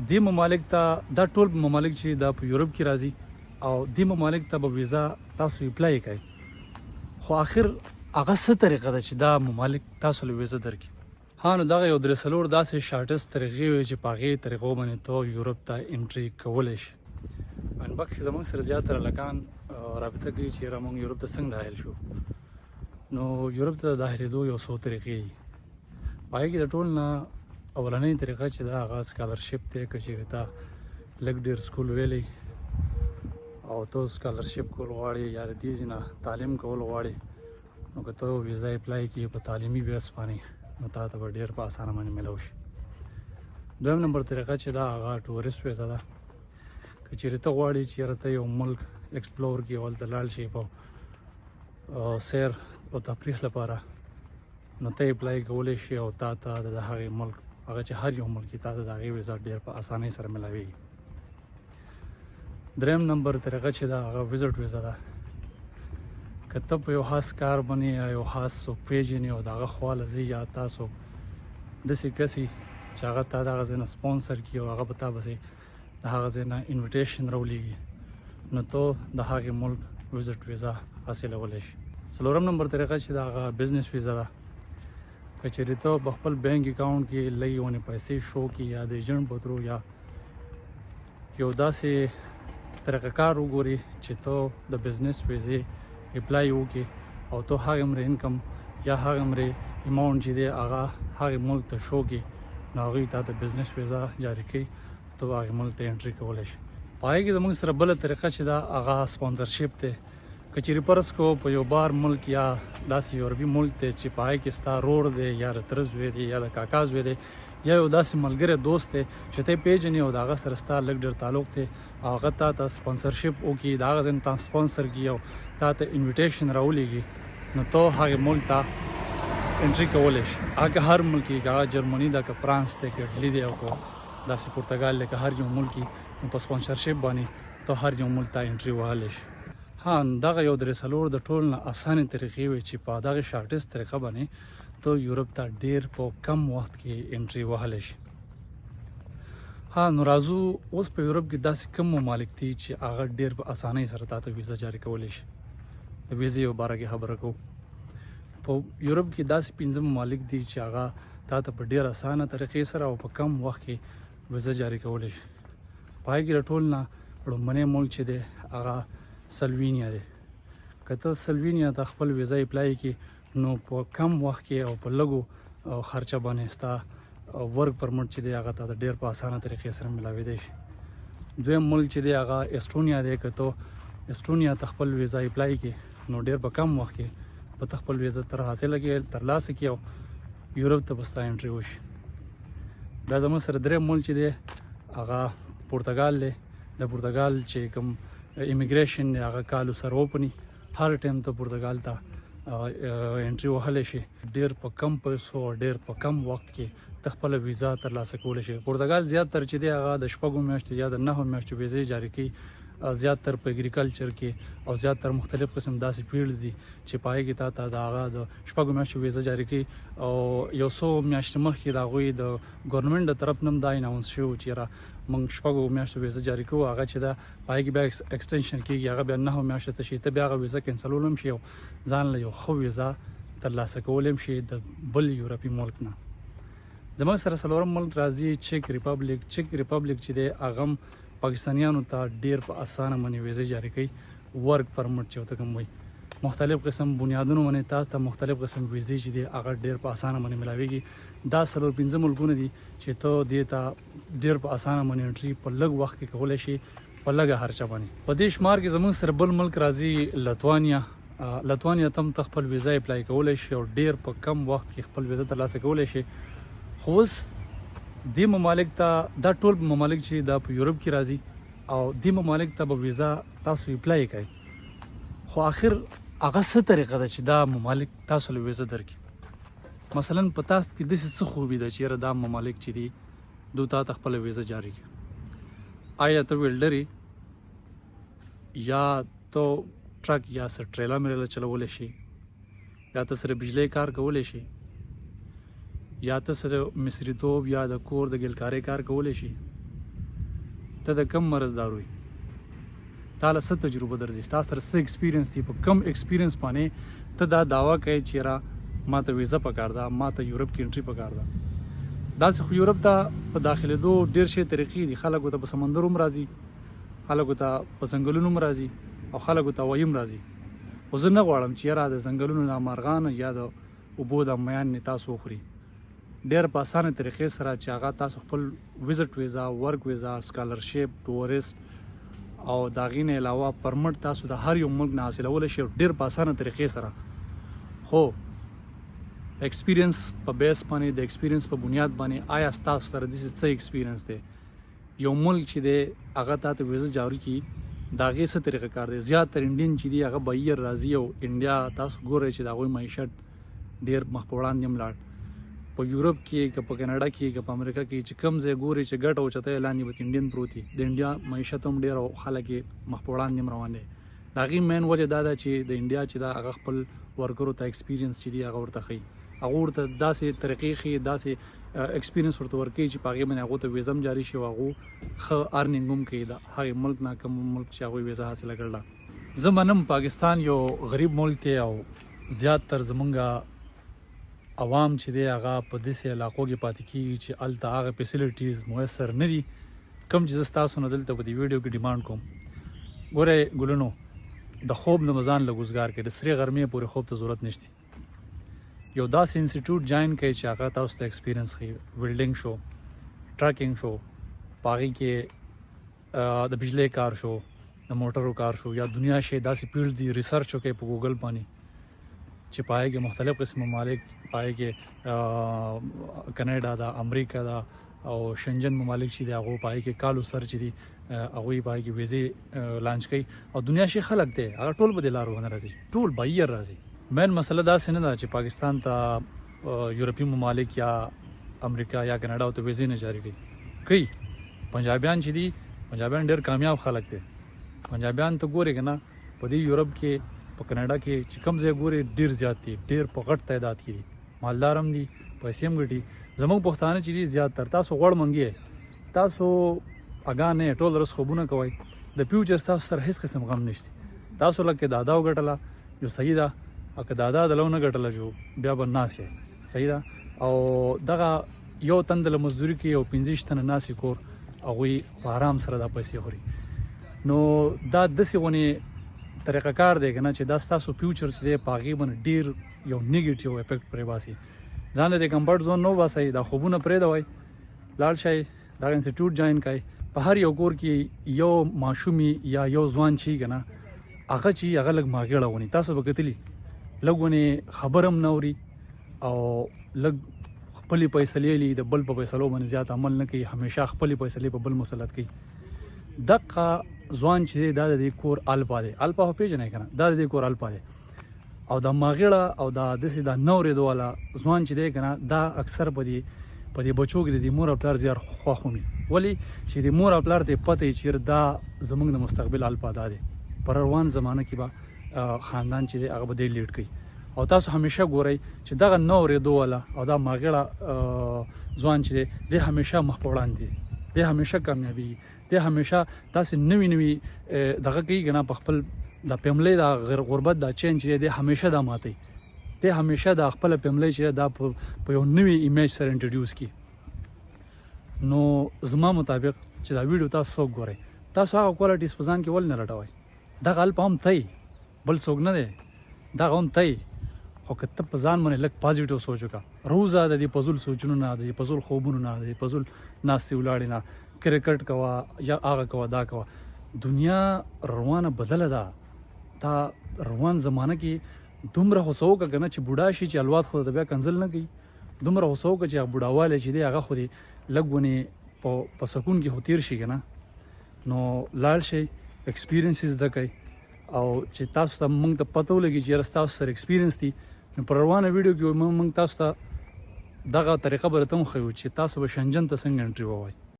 دې ممالک ته دا ټول ممالک چې دا په یورپ کې راځي او دې ممالک ته به ویزا تاسو اپلای کوئ، خو آخر هغه څه طریقه ده چې دا ممالک تاسو له ویزا درکړي. ها نو دغه یو درې څلور داسې شارټست طریقې وي چې په هغې طریقو باندې ته یورپ ته انټري کولی شي. انبکس زموږ سره زیاتره هلکان رابطه کوي چې یاره موږ یورپ ته څنګه داخل شو. نو یورپ ته د داخلېدو یو څو طریقې دي. په هغې کې د ټول نه اولنۍ طریقه چې دا هغه سکالرشپ دی. که چېرې تا لږ ډېر سکول ویلی او ته سکالرشپ کول غواړې یا د دې ځای نه تعلیم کول غواړې، نو که ته ویزا اپلای کړي په تعلیمي بیس باندې، نو تا ته به ډېر په اسانه باندې میلاو شي. دویم نمبر طریقه چې دا هغه ټورست ویزا ده. که چېرې ته غواړې چې یاره ته یو ملک ایکسپلور کړي او هلته لاړ شي په سیر او تفریح لپاره، نو ته اپلای کولی شي او تا ته د هغې ملک هغه چې هر یو ملک تا ته د هغې ویزا ډېر په اسانۍ سره میلاویږي. دریم نمبر طریقه چې دا هغه وزټ ویزا ده. که ته په یو خاص کار باندې یا یو خاص څوک پیژنې او د هغه خوا له ځې یا تاسو داسې کسي چې هغه تا د هغه ځای نه سپانسر کړي او هغه به تا پسې د هغه ځای نه انویټیشن راولېږي، نو ته د هغې ملک وزټ ویزا حاصلولی شي. څلورم نمبر طریقه چې دا هغه بزنس ویزا ده. که چېرې ته په خپل بینک اکاونټ کې لږې ونې پیسې شو کړي یا د ایجنټ په ترو یا یو داسې طریقه کار وګورې چې ته د بزنس ویزې اپلای وکړې او ته هغې مرې انکم یا هغې مرې اماونټ چې دی هغه هغې ملک ته شو کړي، نو هغوی تا د بزنس ویزا جاري کوي، ته هغې ملک ته انټري کولی شي. په هغې کې زموږ سره بله طریقه چې دا هغه سپانسرشپ دی. که چېرې فرض کو په یو بار ملک یا داسې یورپي ملک دی چې په هغې کې ستا رور دی یا د تره زوی دی یا د کاکا زوی دی یا یو داسې ملګری دوست دی چې ته یې پیژنې او د هغه سره ستا لږ ډېر تعلق دی او هغه تا ته سپانسرشپ وکړي، د هغه ځای نه تا سپانسر کړي او تا ته انویټیشن راولېږي، نو ته هغې ملک ته انټري کولی شي. هغه هر ملک کې، که هغه جرمني ده، که فرانس دی، که اټلي دی او که داسې پرتګال دی، که هر یو ملک کې، نو په سپانسرشپ باندې ته هر یو ملک ته انټري وهلی شي. ها دغه یو درې څلور د ټول نه اسانې طریقې وي چې په دغه شارټست طریقه باندې ته یورپ ته ډېر په کم وخت کې انټري وهلی شي. ها نو راځو اوس په یورپ کې داسې کم ممالک دي چې هغه ډېر په اسانۍ سره تا ته ویزا جاري کولی شي. د ویزې په باره کې خبره کوو. په یورپ کې داسې 5 ممالک دي چې هغه تا ته په ډېر اسانه طریقې سره او په کم وخت کې ویزا جاري کولی شي. په هغې کې د ټول نه لومړنی ملک چې دی هغه سلوینیا دی. که ته سلوینیا ته خپل ویزا اپلای کړي، نو په کم وخت کې او په لږو خرچه باندې ستا ورک پرمټ چې دی هغه ته ډېر په اسانه طریقې سره میلاویدی شي. دویم ملک چې دی هغه اسټونیا دی. که ته اسټونیا ته خپل ویزا اپلای کړي، نو ډېر په کم وخت کې به ته خپل ویزا ترلاسه کړي او یورپ ته به ستا انټري وشي. بیا زموږ سره دریم ملک چې دی هغه پرتګال دی. د پرتګال چې کوم امیګریشن دی هغه کالو سره اوپني، هر ټایم ته پرتګال ته انټري وهلی شي. ډېر په کم پیسو او ډېر په کم وخت کې ته خپله ویزا ترلاسه کولی شي. پرتګال زیاتر چې دی هغه د 6 میاشتو یا د 9 میاشتو ویزې جاري کوي، زیاتر په اګریکلچر کې او زیاتر مختلف قسم داسې فیلډز دي چې په هغې کې تا ته د هغه د 6 میاشتو ویزا جاري کوي. او یو څو میاشتې مخکې د هغوی د ګورنمنټ د طرف نه هم دا اناونس شوي و چې یاره موږ 6 میاشتو ویزا جاري کوو. هغه چې ده په هغې کې بیا ایکسټینشن کېږي، هغه بیا 9 میاشتو ته شي، ته بیا هغه ویزا کینسلولی هم شي او ځان له یو ښه ویزا ترلاسه کولی هم شي د بل یورپي ملک نه. زموږ سره څلورم ملک راځي چیک ریپبلیک. چیک ریپبلیک چې دی هغه هم پاکستانیانو ته ډېر په اسانه باندې ویزې جاري کوي. ورک پرمټ چې ورته کوم وایي، مختلف قسم بنیادونو باندې تاسو ته مختلف قسم ویزې چې دی هغه ډېر په اسانه باندې میلاویږي. دا 4-5 ملکونه دي چې ته دې ته ډېر په اسانه باندې انټري په لږ وخت کې کولی شي په لږه خرچه باندې. په دې شمار کې زموږ سره بل ملک راځي لتوانیا. لتوانیا ته هم ته خپل ویزا اپلای کولی شي او ډېر په کم وخت کې خپل ویزا ترلاسه کولی شي. خو اوس دې ممالک ته دا ټول ممالک چې دا په یورپ کې راځي او دې ممالک ته به ویزا تاسو اپلای کوئ، خو آخر هغه څه طریقه ده چې دا ممالک تاسو له ویزا درکړي. مثلا په تاسو کې داسې څه خوبي ده چې یاره دا ممالک چې دي دوی تا ته خپله ویزا جاري کړي. آیا ته ویلډر یا ته ټرک یا څه ټریلا میریلا چلولی شي، یا ته سره بجلی کار کولی شي، یا ته سره مصریتوب یا د کور د ګلکارۍ کار کولی شي، ته د کم مرضدار وي تا له څه تجربه درځي ستا سره څه ایکسپیرینس دی په کم ایکسپیرینس باندې ته دا دعوه کوي چې را ما ته ویزه پکار ده ما ته یورپ کې انټري پکار ده داسې خو یورپ ته په داخلېدو ډېر شی طریقې دي خلکو ته په سمندر هم راځي خلکو ته په ځنګلونو هم راځي او خلکو ته وایي هم راځي خو زه نه غواړم چې یاره د ځنګلونو د مارغان یا د اوبو د میان نه تاسو وخوري ډېر په اسانه طریقې سره چې هغه تاسو خپل ویزټ ویزا ورک ویزا سکالرشپ ټورست او د هغې نه علاوه پرمټ تاسو د هر یو ملک نه حاصلولی شئ ډېر په اسانه طریقې سره خو ایکسپیرینس په بیس باندې د ایکسپیرینس په بنیاد باندې آیا ستاسو سره داسې څه ایکسپیرینس دی یو ملک چې دی هغه تا ته ویزه جاري کړي د هغې څه طریقه کار دی زیاتر انډین چې دی هغه بهیر راځي او انډیا تاسو ګورئ چې د هغوی معیشت ډېر مخ په وړاندې هم لاړ په یورپ کې که په کینیډا کې که په امریکا کې چې کوم ځای ګورئ چې ګټه اوچته یې لاندې به انډین پروت وي د انډیا معیشت هم ډېر او خلک یې مخ په وړاندې هم روان دی د هغې مین وجه دا ده چې د انډیا چې دا هغه خپل ورکرو ته ایکسپیرینس چې دی هغه ورته ښیي هغه ورته داسې طریقې ښیي داسې ایکسپیرینس ورته ورکوي چې په هغې باندې هغو ته ویزه هم جاري شي او هغو ښه ارنینګ هم کوي د هغې ملک نه کوم ملک چې هغوی ویزه حاصله کړله زه منم پاکستان یو غریب ملک دی او زیاتر زمونږ عوام چې دی هغه په داسې علاقو کې پاتې کېږي چې هلته هغه فیسیلیټیز میسر نه دي کوم چې زه ستاسو نه دلته په دې ویډیو کې ډیمانډ کوم ګورئ ګلونو د خوب نه به ځان لږ وزګار کړئ د سرې غرمې پورې خوب ته ضرورت نشته یو داسې انسټیټیوټ جاین کړئ چې هغه تاسو ته ایکسپیرینس ښیي ویلډینګ شو ټرکینګ شو په هغې کې د بجلی کار شو د موټرو کار شو یا دنیا شی داسې فیلډ دي ریسرچ وکړئ په ګوګل باندې چې په هغې کې مختلف قسم ممالک په هغې کې کنیډا ده امریکا ده او شنجن ممالک چې دي هغو په هغې کې کالو سر چې دي هغوی په هغې کې ویزې لانچ کوي او دنیا شي خلک دی هغه ټول به د لارو ونه راځي ټول بهیر راځي مین مسله داسې نه ده چې پاکستان ته یورپي ممالک یا امریکا یا کنیډا ته ویزې نه جاري کوي پنجابیان چې دي پنجابیان ډېر کامیاب خلک دی پنجابیان ته ګورې که نه په دې یورپ کې په کنیډا کې چې کوم ځای ګورې ډېر زیات دي ډېر په غټ تعداد کې دي مالدار هم دي پیسې هم ګټي زموږ پښتانه چې دي زیاتر تاسو غوړ منګي تاسو اګا نه ټول ورځ خوبونه کوئ د فیوچر تاسو سره هیڅ قسم غم نشته تاسو لکه دادا وګټله جو صحیح ده او که دادا د لو نه ګټله جو بیا به ناست یې صحیح ده او دغه یو تن د مزدوري کې یو 15 تنه ناستې کور هغوی په آرام سره دا پیسې خوري نو دا داسې ونې طریقه کار دی که نه چې دا ستاسو فیوچر چې دی په هغې باندې ډېر یو نیګیټیو افیکټ پرې باسي ځان له دې کمفرټ زون نه وباسئ دا خوبونه پرېږدوئ لاړ شئ دغه انسټیټیوټ جاین کړئ په هر یو کور کې یو ماشوم یا یو ځوان چې که نه هغه چې هغه لږ ماګېړه ونی تاسو به کتلي لږ ونې خبر هم نه اوري او لږ خپلې فیصلې لي د بل په فیصلو باندې زیات عمل نه کوي همیشه خپلې فیصلې په بل مسلط کوي دغه ځوان چې دی دا د دې کور الپا دی الپا خو پېژنئ که نه دا د دې کور الپا دی او دا ماغېړه او دا داسې دا نه اورېدو والا ځوان چې دی که نه دا اکثر په دې بچو کې د دې مور او پلار زیات خوښ ومي ولې چې د مور او پلار ته پته وي چې دا زموږ د مستقبل الپا دا دی په روان زمانه کې به خاندان چې دی هغه به دی لیډ کوي او تاسو همیشه ګورئ چې دغه نه اورېدو والا او دا ماغېړه ځوان چې دی دی همیشه مخ په وړاندې ځي دی همیشه کامیابېږي دی همیشه داسې نوي دغه کوي که نه په خپل د فیملی د غربت دا چین چې دی همیشه دا ماتوي دی همیشه د خپله فیملی چې دا په یو نوي ایمیج سره انټروډیوس کړي نو زما مطابق چې دا ویډیو تاسو څوک ګورئ تاسو هغه کوالټیز په ځان کې ولې نه لټوئ دغه الپا هم تی بل څوک نه دی دغه هم تی خو که ته په ځان باندې لږ پازیټیو سوچ وکړه روزه د دې فضول سوچونو نه د دې فضول خوبونو نه د دې فضول ناستې ولاړې نه کرکټ کوه یا هغه کوه دا کوه دنیا روانه بدله ده دا روان زمانه کې دومره هوڅه وکړه که نه چې بوډا شي چې الواد خو د بیا کنځل نه کوي دومره هوڅه وکړه چې هغه بوډاوالی چې دی هغه خو دې لږ ونې په سکون کې خو تېر شي که نه نو لاړ شئ ایکسپیرینس زده کوئ او چې تاسو ته موږ ته پته ولګي چې یاره ستاسو سره ایکسپیرینس دي نو په روانه ویډیو کې موږ تاسو ته دغه طریقه به راته هم ښیو چې تاسو به شنجن ته څنګه انټري ووایئ